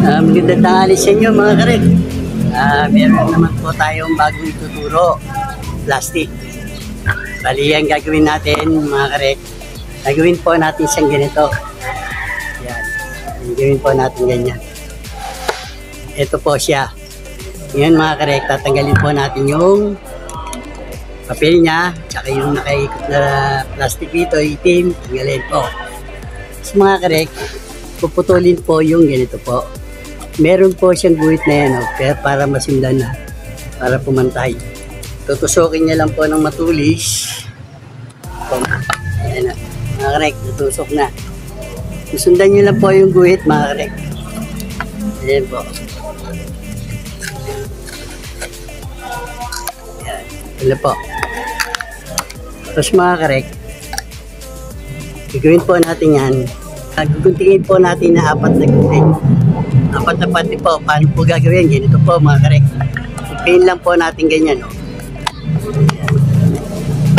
Magandang tanghali sa inyo mga karek. Meron naman po tayong bagong ituturo. Plastic. Bali yan gagawin natin mga karek. Gagawin po natin siyang ganito. Yan. Gagawin po natin ganyan. Ito po siya. Yan mga karek. Tatanggalin po natin yung papel niya. Tsaka yung nakaikot na plastic dito. Itim. Tanggalin po. So mga karek, puputulin po yung ganito po. Meron po siyang guhit na yan, pero para masundan na, para pumantay. Tutusukin niya lang po ng matulis. Ayan na, mga karek, tutusok na. Susundan niyo lang po yung guhit, mga karek. Ayan po. Ayan, ito po. Tapos mga karek, gagawin po natin yan. Guguntingin po natin na 4 na guhit. 4 na pati po. Paano po gagawin? Ganito po mga karek. Tupiin lang po natin ganyan. Oh.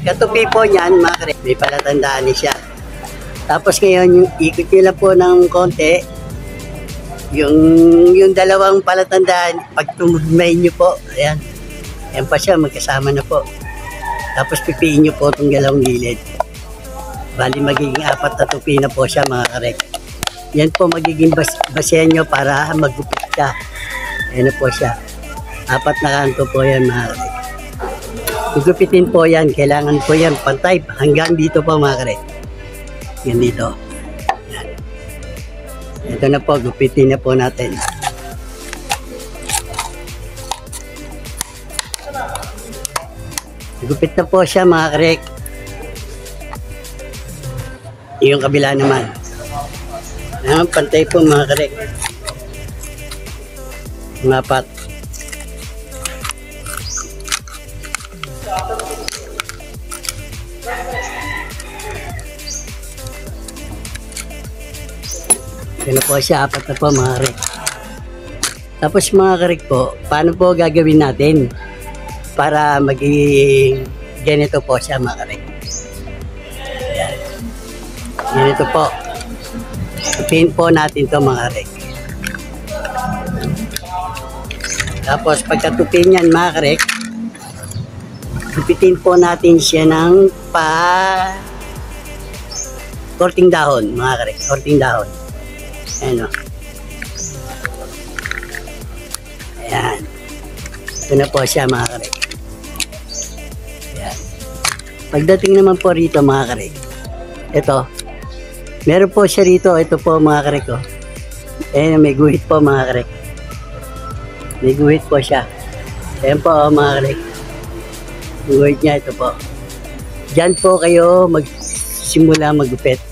Katupi po niyan mga karek. May palatandaan niya siya. Tapos ngayon, yung ikot nyo lang po ng konti. Yung dalawang palatandaan, pag tumugmay nyo po, ayan. Ayan pa siya, magkasama na po. Tapos pipiin nyo po itong dalawang gilid. Bali magiging 4 na tupi na po siya mga karek. Yan po magiging basehan nyo para magupit ka. Ayan na po siya. 4 na kanto po yan mga karek. Gugupitin po yan. Kailangan po yan pantay hanggang dito po mga karek. Yan dito. Yan. Ito na po. Gupitin na po natin. Gupit na po siya mga karek. Yung kabila naman. Pantay po mga karek. 4. Yan po siya, 4 na po mga karek. Tapos mga karek po, paano po gagawin natin para maging ganito po siya mga karek. Yan. Ganito po. Pin po natin to mga karek. Tapos pagkatupin niyan mga karek, tupitin po natin siya ng korting dahon mga karek. Korting dahon. Ayan o. Ayan. Ito na po siya mga karek. Ayan. Pagdating naman po rito mga karek, ito. Meron po siya rito. Ito po mga karek ko. Ayan, may guhit po mga karek. May guhit po siya. Ayan po mga karek. Guhit niya ito po. Diyan po kayo magsimula magupit.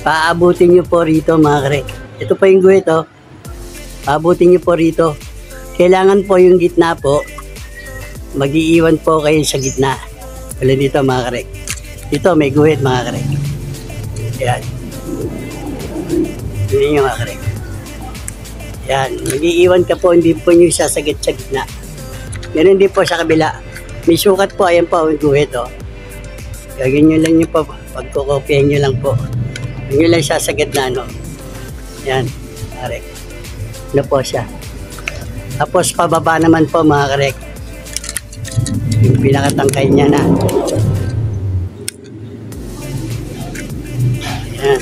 Paabutin nyo po rito mga karek. Ito po yung guhit oh. Paabutin nyo po rito. Kailangan po yung gitna po. Mag-iiwan po kayo sa gitna. Wala dito mga karek. Dito may guhit mga karek. Ayan. Hindi nyo mga karek. Yan. Mag-iiwan ka po. Hindi po nyo sasagit sa gitna. Ganun din po sa kabila. May sukat po. Ayan po. May guhit o. Gagawin nyo lang nyo po. Pagkukopyahin nyo lang po. Huwag nyo lang sasagit na ano. Yan. Karek. Ano po siya. Tapos pababa naman po mga karek. Yung pinakatangkay niya na. Yan.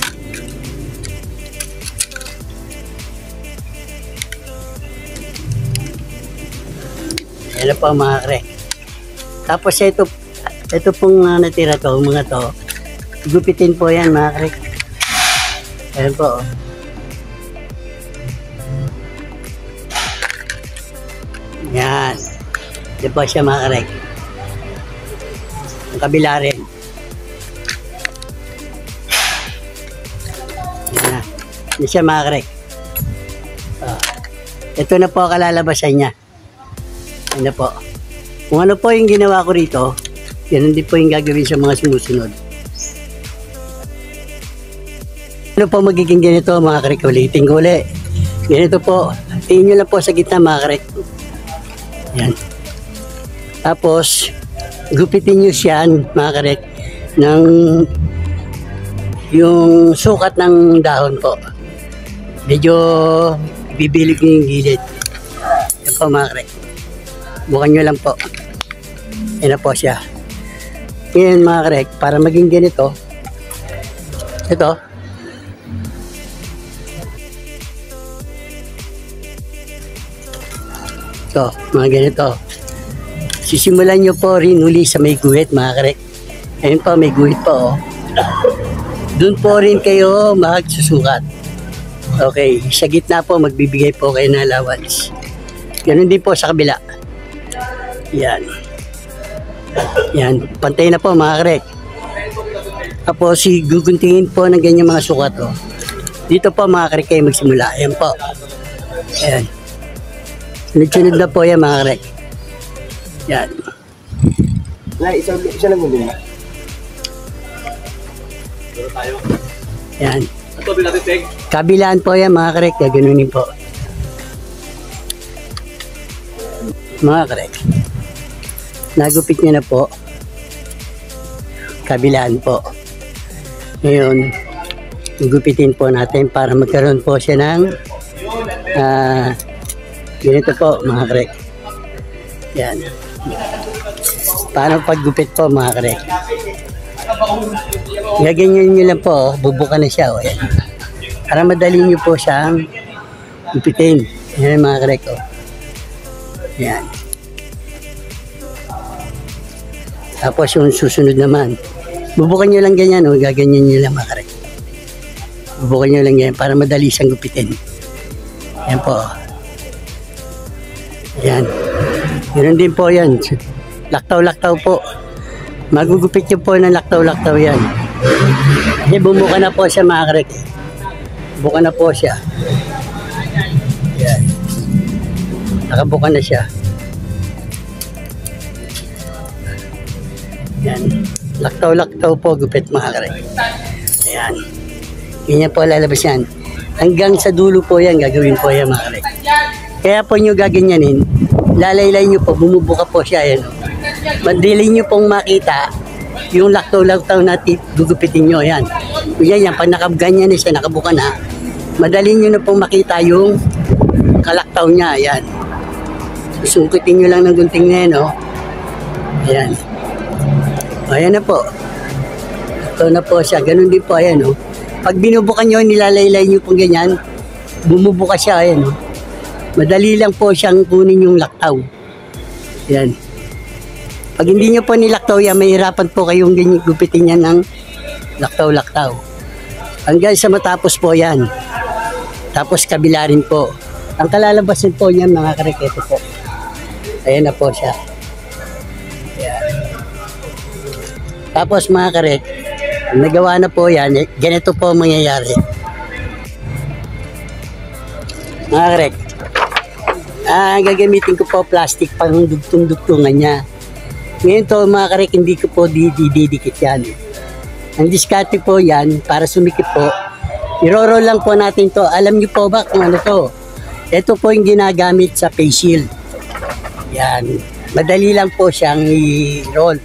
Yan po mga karek. Tapos ito pong natira to, mga to. Gupitin po yan mga karek. Ayan po. Yan. Yan po siya mga karek. Ang kabila rin. Yan na. Yan siya mga karek. Ito na po kalalabasan niya. Ano po. Kung ano po yung ginawa ko rito, yan hindi po yung gagawin sa mga sumusunod. Ano po magiging ganito mga karek? Ulitin ko ulit. Ganito po. Tingin nyo lang po sa gitna mga karek. Yan. Tapos, gupitin nyo siyan mga karek ng yung sukat ng dahon po. Medyo Bibili ko yung gilid. Yan po mga karek. Bukan nyo lang po. Yan na po siya. Ngayon mga karek, para maging ganito, ito, mga ganito. Sisimulan nyo po rin uli sa may guhit mga karek. Ayun po, may guhit po. Doon po rin kayo magsusukat. Okay, sa gitna po magbibigay po kayo ng allowance. Ganun din po sa kabila. Yan. Yan, pantay na po mga karek. Tapos guguntingin po ng ganyan mga sukat. Dito po mga karek kayo magsimula. Ayan po. Ayan. Sunod-sunod na po yan mga karek. Yan. Isa lang muna. Yan. Kabilaan po yan mga karek. Gaganunin po. Mga karek. Nagupit niya na po. Kabilaan po. Ngayon, gupitin po natin para magkaroon po siya ng ganito po mga karek. Yan. Paano paggupit po mga karek? Gaganyan nyo lang po, bubuka na siya. Yan. Para madali nyo po siyang gupitin. Yan mga karek. Yan. Tapos yung susunod naman, bubukan nyo lang ganyan, gaganyan nyo lang mga karek. Bubukan nyo lang yan para madali siyang gupitin. Yan po. Yan. Ganun din po yan. Laktaw-laktaw po. Magugupit nyo po ng laktaw-laktaw yan. Kasi bumuka na po siya mga karek. Buka na po siya. Yan. Nakabuka na siya. Yan. Laktaw-laktaw po gupit mga karek. Ayan. Ganyan po lalabas yan. Hanggang sa dulo po yan, gagawin po yan mga karek. Kaya po nyo gaganyanin, lalaylay nyo po, bumubuka po siya. Ayan. Madali nyo pong makita yung laktaw-laktaw na gugupitin nyo. Ayan. Yan, pag nakaganyan na siya, nakabuka na, madali nyo na pong makita yung kalaktaw niya. Ayan. Sungkitin nyo lang ng gunting na yan. Ayan. Ayan na po. Ito na po siya. Ganun din po. Ayan. Pag binubukan nyo, nilalaylay nyo pong ganyan, bumubuka siya. Ayan. Madali lang po siyang kunin yung laktaw. Yan. Pag hindi nyo po nilaktaw yan, mahirapan po kayong gupitin yan ng laktaw-laktaw. Hanggang sa matapos po yan. Tapos kabila rin po. Ang kalalabasin po niyan mga kariketo po. Ayan na po siya. Yan. Tapos mga karek, nagawa na po yan, ganito po ang mangyayari. Mga karek, gagamitin ko po plastic pang dugtong-dugtungan niya. Ngayon to mga karek, hindi ko po didikit yan. Ang diskarte po yan, para sumikip po, i-roll lang po natin to. Alam niyo po ba kung ano to? Ito po yung ginagamit sa face shield. Yan. Madali lang po siyang i-roll.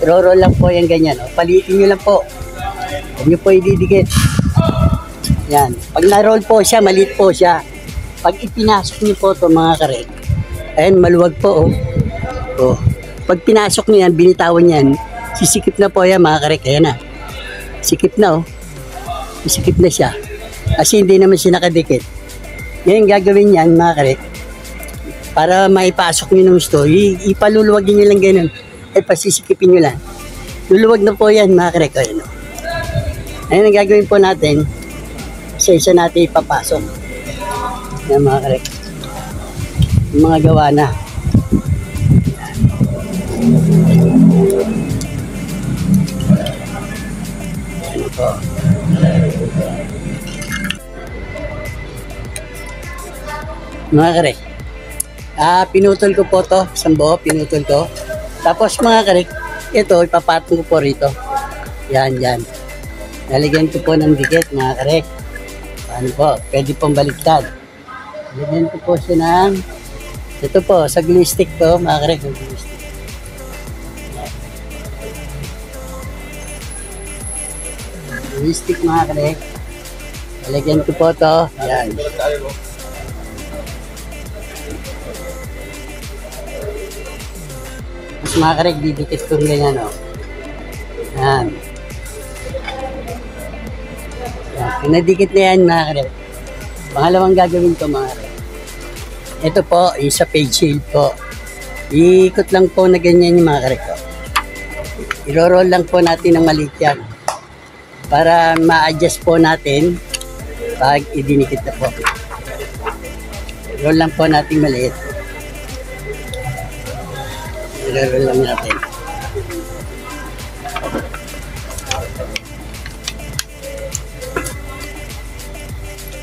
I-roll lang po yan ganyan. Palitin nyo lang po. Huwag nyo po ididikit. Yan. Pag na-roll po siya, maliit po siya. Pag ipinasok niyo po ito mga karek, ayun, maluwag po. Pag pinasok niyo yan, binitawan yan, sisikip na po yan mga karek. Ayan na. Sikip na Sikip na siya. Kasi hindi naman siya nakadikit. Ngayon gagawin yan mga karek, para maipasok niyo ng gusto, ipaluluwagin niyo lang ganun. Ay pasisikipin niyo lang. Luluwag na po yan mga karek. Ayan. Ayun ang gagawin po natin. Isa-isa natin ipapasok. Yan mga karek. Yung mga gawa na. Ano po. Mga karek. Pinutol ko po to. Isang buo, pinutol ko. Tapos mga karek, ito, ipapatong ko po rito. Yan. Lalagyan ko po ng dikit mga karek. Ano po, pwede pong baliktad. Lagyan ko po siya ng, ito po, sa glue stick po, mga karek, ng glue stick. Glue stick mga karek. Lagyan ko po ito. Yan. Tapos mga karek, didikit ko ganyan, o. Yan. Yan. Kung nadikit na yan, mga karek, pangalawang gagawin ko, mga karek. Ito po, yung sa page shield po. Iikot lang po na ganyan yung mga karek ko. I-roll lang po natin ng maliit yan. Para ma-adjust po natin pag idinikit na po. Roll lang po natin maliit. I-roll lang natin.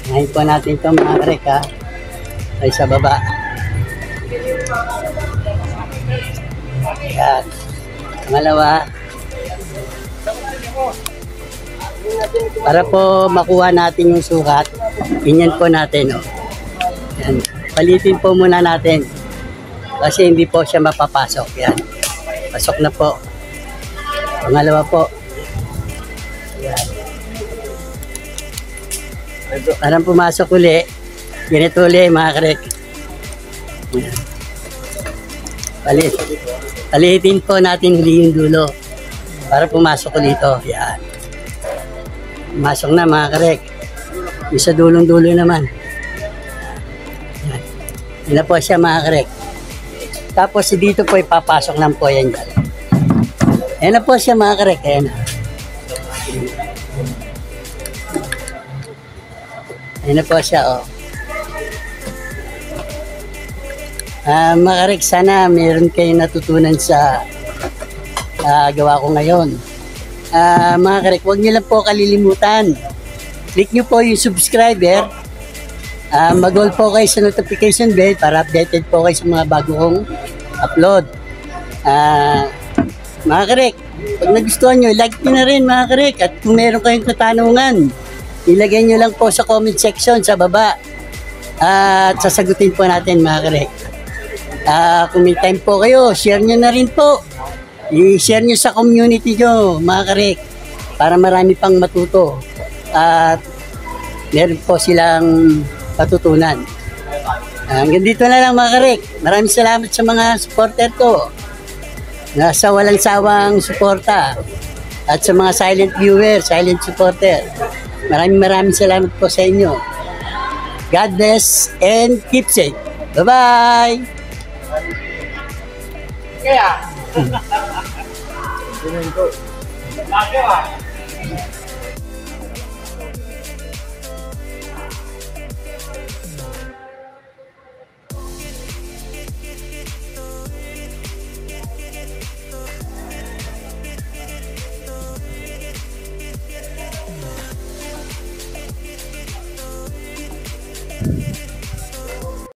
Ngayon po natin ito mga karek ha. Ay sa baba. Yan. Pangalawa. Para po makuha natin yung sukat, ganyan po natin. Oh. Yan. Palitin po muna natin. Kasi hindi po siya mapapasok. Yan. Pasok na po. Pangalawa po. Yan. Parang pumasok uli. Ganito uli mga karek. Palitin po natin uli yung dulo. Para pumasok ulit ito. Yan. Pumasok na mga karek. Yung sa dulong-dulo naman. Yan. Yan na po siya mga karek. Tapos dito po ipapasok lang po yan dyan. Yan na po siya mga karek. Ayan na. Ayan na po siya oh. Mga karek, sana meron kayong natutunan sa gawa ko ngayon. Mga karek, huwag niyo lang po kalilimutan. Click niyo po yung subscriber. Mag-all po kayo sa notification bell para updated po kayo sa mga bago kong upload. Mga karek, pag nagustuhan nyo, like nyo na rin mga karek. At kung meron kayong katanungan, ilagay nyo lang po sa comment section sa baba. At sasagutin po natin mga karek. Kung may time po kayo, share nyo na rin po. I-share nyo sa community nyo, mga karek, para marami pang matuto. At meron po silang patutunan. Hanggang dito na lang mga karek. Maraming salamat sa mga supporter ko. Nasa walang sawang suporta. At sa mga silent viewer, silent supporter. Maraming salamat po sa inyo. God bless and keep safe. Bye-bye! Kaya. Laki ah.